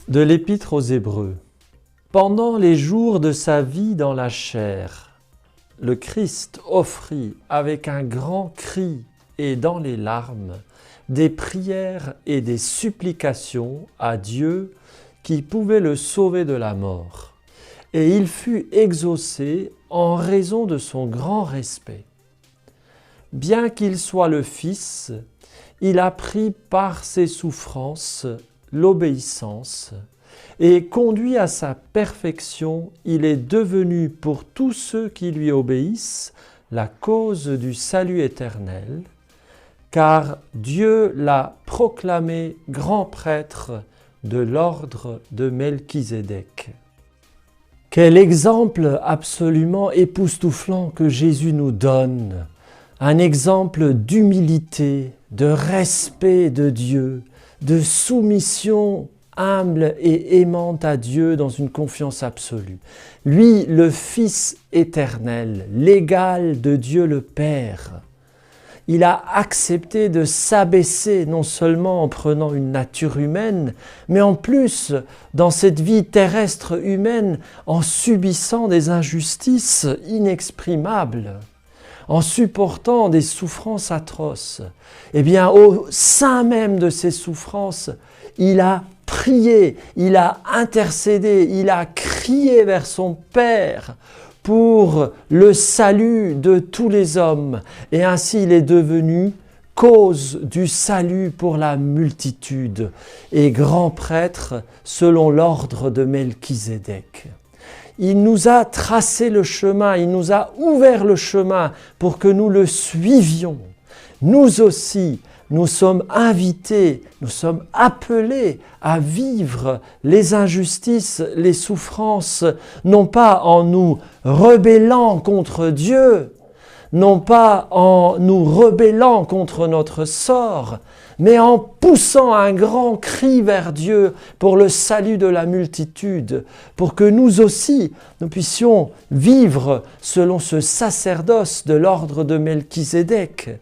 De l'Épître aux Hébreux. Pendant les jours de sa vie dans la chair, le Christ offrit avec un grand cri et dans les larmes des prières et des supplications à Dieu qui pouvait le sauver de la mort. Et il fut exaucé en raison de son grand respect. Bien qu'il soit le Fils, il a pris par ses souffrances l'obéissance, et conduit à sa perfection, il est devenu pour tous ceux qui lui obéissent la cause du salut éternel, car Dieu l'a proclamé grand prêtre de l'ordre de Melchizedek. Quel exemple absolument époustouflant que Jésus nous donne, un exemple d'humilité, de respect de Dieu, de soumission humble et aimante à Dieu dans une confiance absolue. Lui, le Fils éternel, l'égal de Dieu le Père, il a accepté de s'abaisser non seulement en prenant une nature humaine, mais en plus, dans cette vie terrestre humaine, en subissant des injustices inexprimables, en supportant des souffrances atroces. Eh bien, au sein même de ces souffrances, il a prié, il a intercédé, il a crié vers son Père pour le salut de tous les hommes. Et ainsi, il est devenu cause du salut pour la multitude et grand prêtre selon l'ordre de Melchizedek. Il nous a tracé le chemin, il nous a ouvert le chemin pour que nous le suivions. Nous aussi, nous sommes invités, nous sommes appelés à vivre les injustices, les souffrances, non pas en nous rebellant contre Dieu, non pas en nous rebellant contre notre sort, mais en poussant un grand cri vers Dieu pour le salut de la multitude, pour que nous aussi, nous puissions vivre selon ce sacerdoce de l'ordre de Melchizedek.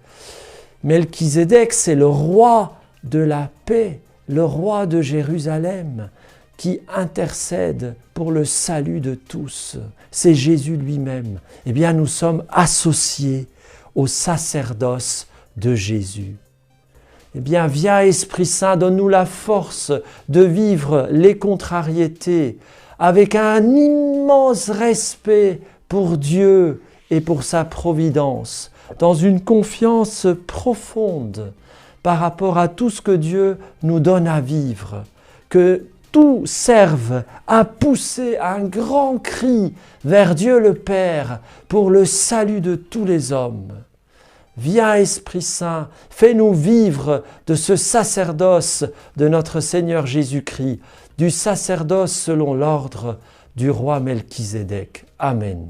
Melchizedek, c'est le roi de la paix, le roi de Jérusalem, qui intercède pour le salut de tous. C'est Jésus lui-même. Eh bien, nous sommes associés au sacerdoce de Jésus. Eh bien, viens Esprit Saint, donne-nous la force de vivre les contrariétés avec un immense respect pour Dieu et pour sa providence, dans une confiance profonde par rapport à tout ce que Dieu nous donne à vivre, que tout serve à pousser un grand cri vers Dieu le Père pour le salut de tous les hommes. Viens Esprit Saint, fais-nous vivre de ce sacerdoce de notre Seigneur Jésus-Christ, du sacerdoce selon l'ordre du roi Melchizedek. Amen.